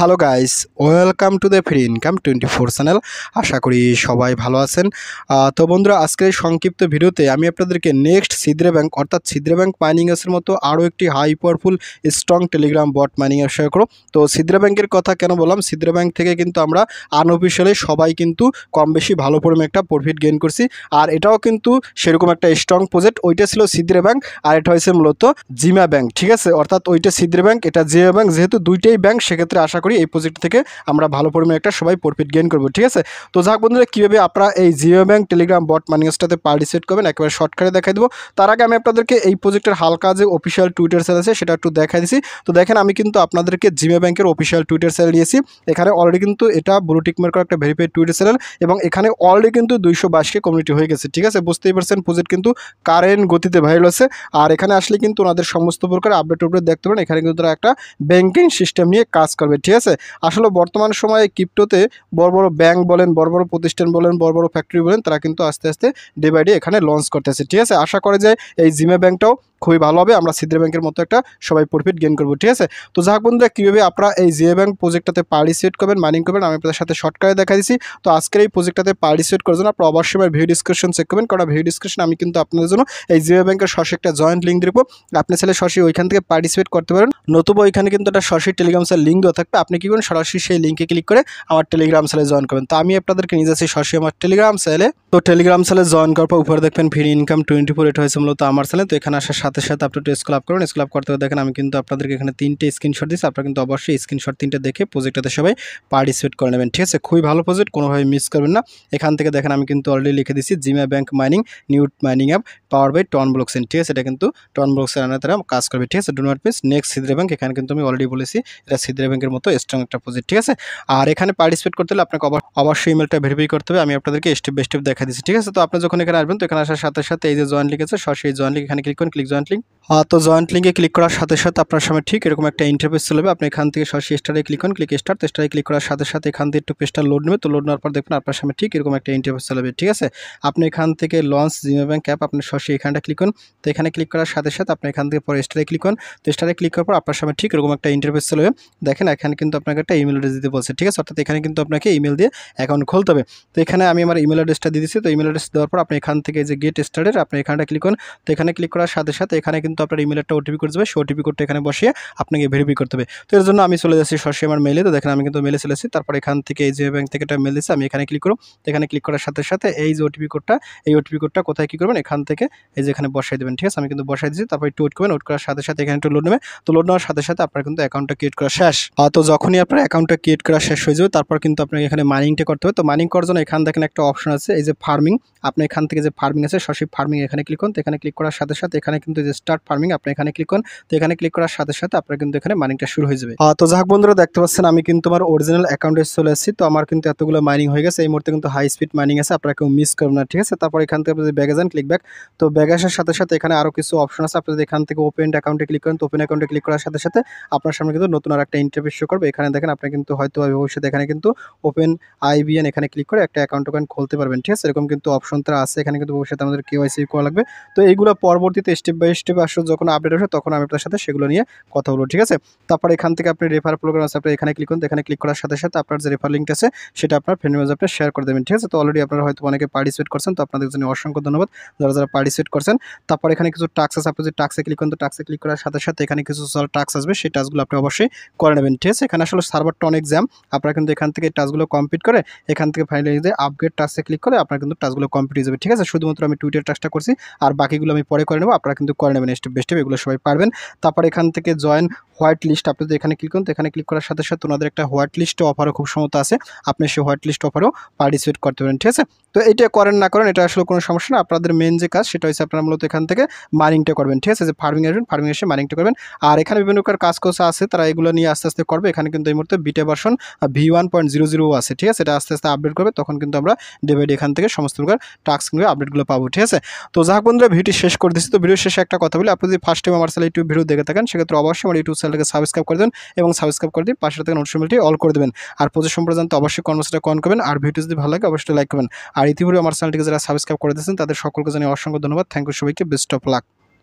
Hello guys, welcome to the free income 24 channel. আশা করি সবাই ভালো আছেন। তো বন্ধুরা, আজকের এই সংক্ষিপ্ত ভিডিওতে আমি আপনাদেরকে নেক্সট সিদ্রে ব্যাংক অর্থাৎ সিদ্রে ব্যাংক মাইনিং এর মতো আরও একটি high powerful strong Telegram bot mining এর শেয়ার করব। তো সিদ্রে ব্যাংকের কথা কেন বললাম, সিদ্রে ব্যাংক থেকে কিন্তু আমরা আনঅফিশিয়ালি সবাই কিন্তু কম বেশি ভালো পরিমাণে একটা প্রফিট গেইন করছি। আর এটাও কিন্তু সেরকম একটা স্ট্রং প্রজেক্ট। ওইটা ছিল সিদ্রে ব্যাংক আর এটা হয়েছে মূলত জিমা ব্যাংক, ঠিক আছে। অর্থাৎ ওইটা সিদ্রে ব্যাংক, এটা জিমা ব্যাংক, যেহেতু দুইটাই ব্যাংক সেক্ষেত্রে আশা করি এই প্রজেক্ট থেকে আমরা ভালো পরিমাণে একটা সবাই প্রফিট গেইন করবো, ঠিক আছে। তো যাক বন্ধুরা, কীভাবে আপনারা এই জিও ব্যাংক টেলিগ্রাম বট মাইনিংসটাতে পার্টিসিপেট করবেন একেবারে শর্টকাটে দেখাই দেবো। তার আগে আমি আপনাদেরকে এই প্রজেক্টের হালকা যে অফিসিয়াল টুইটার চ্যানেল আছে সেটা একটু দেখাই দিচ্ছি। তো দেখেন, আমি কিন্তু আপনাদেরকে জিও ব্যাংকের অফিসিয়াল টুইটার চ্যানেল নিয়েছি। এখানে অলরেডি কিন্তু এটা ব্লু টিক মার্ক একটা ভেরিফাইড টুইটার চ্যানেল এবং এখানে অলরেডি কিন্তু 222কে কমিউনিটি হয়ে গেছে, ঠিক আছে। বুঝতেই পারছেন প্রজেক্ট কিন্তু কারেন্ট গতিতে ভাইরাল আছে। আর এখানে আসলে কিন্তু ওনাদের সমস্ত প্রকার আপডেট দেখতে পারেন। এখানে কিন্তু তারা একটা ব্যাংকিং সিস্টেম নিয়ে কাজ করবে, ঠিক আছে। আসলে বর্তমান সময়ে ক্রিপ্টোতে বড় বড় ব্যাংক বলেন, বড় বড় প্রতিষ্ঠান বলেন, বড় বড় ফ্যাক্টরি বলেন, তারা কিন্তু আস্তে আস্তে ডে বাই ডে এখানে লঞ্চ করতেছে, ঠিক আছে। আশা করে যে এই জিমে ব্যাংকটাও খুবই ভালো হবে, আমরা সিদ্রে ব্যাংকের মতো একটা সবাই প্রফিট গেইন করবো, ঠিক আছে। তো যাক বন্ধুরা, কীভাবে আপনারা এই জিও ব্যাংক প্রজেক্টটাতে পার্টিসিপেট করবেন, মাইনিং করবেন, আমি আপনাদের সাথে শর্টকাটে দেখা দিচ্ছি। তো আজকের এই প্রজেক্টটাতে পার্টিসিপেট করার জন্য আপনারা অবশ্যই আমার ভিডিও ডিসক্রিপশন চেক করবেন, কারণ ভিডিও ডিসক্রিপশন আমি কিন্তু আপনাদের জন্য এই জিও ব্যাংকের সরাসরি একটা জয়েন্ট লিঙ্ক দেবো। আপনি চাইলে সরাসরি ওইখান থেকে পার্টিসিপেট করতে পারেন, নতুবা ওইখানে কিন্তু একটা সরাসরি টেলিগ্রাম চ্যানেল লিঙ্ক দেওয়া থাকবে। আপনি কি করেন, সরাসরি সেই লিঙ্কে ক্লিক করে আমার টেলিগ্রাম চ্যানেলে জয়েন করবেন। তো আমি আপনাদেরকে নিয়ে যাচ্ছি সরাসরি আমার টেলিগ্রাম চ্যানেলে। তো টেলিগ্রাম চ্যানেলে জয়েন করার পর উপরে দেখবেন ফ্রি ইনকাম 24, এটা হয়েছে মূলত আমার চ্যানেল। তো এখানে আসার সাথে সাথে আপনি একটু স্ক্রল আপ করুন। স্ক্রল আপ করতে দেখেন আমি কিন্তু আপনাদেরকে এখানে 3টে স্ক্রিনশট দিচ্ছি। আপনারা কিন্তু অবশ্যই স্ক্রিনশট 3টে দেখে প্রজেক্টটাতে সবাই পার্টিসিপেট করে নেবেন, ঠিক আছে। খুবই ভালো প্রজেক্ট, কোনোভাবে মিস করবেন না। এখান থেকে দেখেন আমি কিন্তু অলরেডি লিখে দিচ্ছি জিমা bank mining new mining app power by TON blockchain, ঠিক আছে। এটা কিন্তু টন ব্লকচেন আনার তারা কাজ করবে, ঠিক আছে। ডু নট মিস নেক্সট সিদ্রে ব্যাংক। এখানে কিন্তু আমি অলরেডি বলেছি এটা সিদ্রে ব্যাংকের মতো স্ট্রং একটা প্রজেক্ট, ঠিক আছে। আর এখানে পার্টিসিপেট করতে হলে আপনাকে অবশ্যই ইমেলটা ভেরিফাই করতে হবে। আমি আপনাদেরকে স্টেপ বাই স্টেপ দেখা দিচ্ছি, ঠিক আছে। তো আপনি যখন এখানে আসবেন, তো এখানে আসার সাথে সাথে এই যে জয়েন্ট লিঙ্ক আছে, সরাসরি জয়েন্ট লিঙ্ক এখানে ক্লিক করুন, ক্লিক জয়েন্ট লিঙ্ক। তো জয়েন্ট লিঙ্কে ক্লিক করার সাথে সাথে আপনার সামনে ঠিক এরকম একটা ইন্টারফেস চলে যাবে। আপনি এখান থেকে সরাসরি স্টারে ক্লিক করুন, ক্লিক স্টার্ট। তো স্টারে ক্লিক করার সাথে সাথে এখান থেকে একটু পেজটা লোড নেবে। তো লোড নেওয়ার পর দেখবেন আপনার সামনে ঠিক এরকম একটা ইন্টারফেস চলে যাবে, ঠিক আছে। আপনি এখান থেকে লঞ্চ জিমা ব্যাংক অ্যাপ, আপনি সরাসরি এখানটা ক্লিক করুন। তো এখানে ক্লিক করার সাথে সাথে আপনি এখান থেকে পরে স্টারে ক্লিক করুন। তো স্টারে ক্লিক করার পর আপনার সামনে ঠিক এরকম একটা ইন্টারফেস চলে যাবে। দেখেন এখানে কিন্তু আপনাকে একটা ইমেল অ্যাড্রেস দিতে বলছে, ঠিক আছে। অর্থাৎ এখানে কিন্তু আপনাকে ইমেল দিয়ে অ্যাকাউন্ট খুলতে হবে। তো এখানে আমি আমার ইমেল অ্যাড্রেসটা দিয়ে দিচ্ছি। তো ইমেল অ্যাড্রেস দেওয়ার পর আপনি এখান থেকে যে গেট স্টার্টেড, আপনি এখানটা ক্লিক করুন। তো এখানে ক্লিক করার সাথে সাথে এখানে কিন্তু আপনার ইমেল একটা ওটিপি কোড যাবে। সেই ওটিপি কোডটা এখানে বসিয়ে আপনাকে ভেরিফাই করতে হবে। তো এর জন্য আমি চলে যাচ্ছি সরাসরি আমার মেলে। তো দেখেন আমি কিন্তু মেলে চলে এসেছি। তারপর এখান থেকে এই যে ব্যাংক থেকে একটা মেল দিচ্ছে, আমি এখানে ক্লিক করব। তো এখানে ক্লিক করার সাথে সাথে এই যে ওটিপি কোডটা, এই ওটিপি কোডটা কোথায় কী করবেন, এখান থেকে এই যে এখানে বসাই দেবেন, ঠিক আছে। আমি কিন্তু বসাই দিচ্ছি। তারপর একটু ওয়েট করবেন। ওয়েট করার সাথে সাথে এখানে একটু লোড নেবে। তো লোড নেওয়ার সাথে সাথে আপনার কিন্তু অ্যাকাউন্টটা ক্রিয়েট করা শেষ। তো যখনই আপনার অ্যাকাউন্টটা ক্রিয়েট করা শেষ হয়ে যাবে, তারপর কিন্তু আপনাকে এখানে মাইনিংটা করতে হবে। তো মাইনিং করার জন্য এখানে দেখেন একটা অপশন আছে, এই যে ফার্মিং। আপনি এখান থেকে যে ফার্মিং আছে, সরাসরি ফার্মিং এখানে ক্লিক করুন। তো এখানে ক্লিক করার সাথে সাথে এখানে কিন্তু যে স্টার্ট ফার্মিং, আপনি এখানে ক্লিক করুন। তো এখানে ক্লিক করার সাথে সাথে আপনার কিন্তু এখানে মাইনিংটা শুরু হয়ে যাবে। তো যাক বন্ধুরা, দেখতে পাচ্ছেন আমি কিন্তু আমার অরিজিনাল অ্যাকাউন্টে চলে এসেছি। তো আমার কিন্তু এতগুলো মাইনিং হয়ে গেছে। এই মুহূর্তে কিন্তু হাই স্পিড মাইনিং আছে, আপনারা কেউ মিস করবেন না, ঠিক আছে। তারপর এখান থেকে আপনি ব্যাগে যান, ক্লিক ব্যাক। তো ব্যাগে আসার সাথে সাথে এখানে আরও কিছু অপশন আছে। আপনি যদি এখান থেকে ওপেন অ্যাকাউন্টে ক্লিক করেন, তো ওপেন অ্যাকাউন্টে ক্লিক করার সাথে সাথে আপনার সামনে কিন্তু নতুন আর একটা ইন্টারফেস শো করবে। এখানে দেখেন আপনি কিন্তু হয়তো ভবিষ্যতে এখানে কিন্তু ওপেন আইবিএন এখানে ক্লিক করে একটা অ্যাকাউন্ট খুলতে পারবেন, ঠিক আছে। এরকম কিন্তু অপশন তারা আছে। এখানে কিন্তু ভবিষ্যতে আমাদের কেওয়াইসি করা লাগবে। তো এইগুলো পরবর্তীতে স্টেপ বাই স্টেপ আসলে যখন আপডেট আসে তখন আমি আপনার সাথে সেগুলো নিয়ে কথা বলবো, ঠিক আছে। তারপর এখান থেকে আপনি রেফার প্রোগ্রাম আছে, আপনি এখানে ক্লিক করুন। এখানে ক্লিক করার সাথে সাথে আপনার যে রেফার লিঙ্ক আছে সেটা আপনার ফ্রেন্ড মেসেজ আপনি শেয়ার করে দেবেন, ঠিক আছে। তো অলরেডি আপনারা হয়তো অনেকে পার্টিসিপেট করছেন, তো আপনাদের জন্য অসংখ্য ধন্যবাদ যারা যারা পার্টিসিপেট করছেন। তারপর এখানে কিছু টাস্ক আছে, আপনি যদি টাস্কে ক্লিক করেন, তো টাস্কে ক্লিক করার সাথে সাথে এখানে কিছু টাস্ক আসবে, সেই টাস্কগুলো আপনি অবশ্যই করে নেবেন, ঠিক আছে। এখানে আসলে সার্ভারটা অনেক জ্যাম, আপনারা কিন্তু এখান থেকে টাস্কগুলো কমপ্লিট করে এখান থেকে ফাইনালি যে আপগ্রেড টাস্কে ক্লিক করে আপনার কিন্তু টাস্কগুলো কমপ্লিট হয়ে যাবে, ঠিক আছে। শুধুমাত্র আমি টুইটার টাস্কটা করছি, আর বাকিগুলো আমি পরে করে নেব, আপনারা কিন্তু করে নেবেন স্টেপ বাই স্টেপ, এগুলো সবাই পারবেন। তারপর এখান থেকে জয়েন হোয়াইট লিস্ট, আপনি যদি এখানে ক্লিক করুন, তো এখানে ক্লিক করার সাথে সাথে ওনাদের একটা হোয়াইট লিস্ট অফারও খুব সম্ভবত আছে, আপনি সেই হোয়াইট লিস্ট অফারও পার্টিসিপেট করতে পারেন, ঠিক আছে। তো এটা করেন না করেন এটা আসলে কোনো সমস্যা না। আপনাদের মেন যে কাজ সেটা হচ্ছে আপনারা মূলত এখান থেকে মাইনিংটা করবেন, ঠিক আছে। যে ফার্মিং আসবেন, ফার্মিং এসে মাইনিংটা করবেন। আর এখানে বিভিন্ন প্রকার কাজ আছে, তারা এগুলো নিয়ে আস্তে আস্তে করবে। এখানে কিন্তু এই মুহূর্তে বিটা ভার্সন V1.00 আছে, ঠিক আছে। এটা আস্তে আস্তে আপডেট করবে, তখন কিন্তু আমরা ডে বাই ডে এখান থেকে সমস্ত প্রকার টাস্কগুলো আপডেটগুলো পাবো, ঠিক আছে। তো যাক বন্ধুরা, ভিডিওটি শেষ করে দিচ্ছি। তো ভিডিও শেষে একটা কথা বলি, আপনি যদি ফার্স্ট টাইম আমার চ্যানেল ইউটিউব ভিডিও দেখে থাকেন সেক্ষেত্রে অবশ্যই আমার ইউটিউব চ্যানেলকে সাবস্ক্রাইব করে দেন এবং সাবস্ক্রাইব করে দিয়ে পাশে থাকা নোটিফিকেশনটি অল করে দেবেন। আর প্রজেক্ট সম্পর্কে জানতে অবশ্যই কমেন্টসটা কমেন্ট করবেন, আর ভিডিও যদি ভালো লাগে অবশ্যই লাইক করবেন। আর ইতিপূর্বে আমার চ্যানেলটিকে যারা সাবস্ক্রাইব করে দিয়েছেন তাদের সকলকে জানিয়ে অসংখ্য ধন্যবাদ। থ্যাংক ইউ সবাইকে, বেস্ট অফ লাক।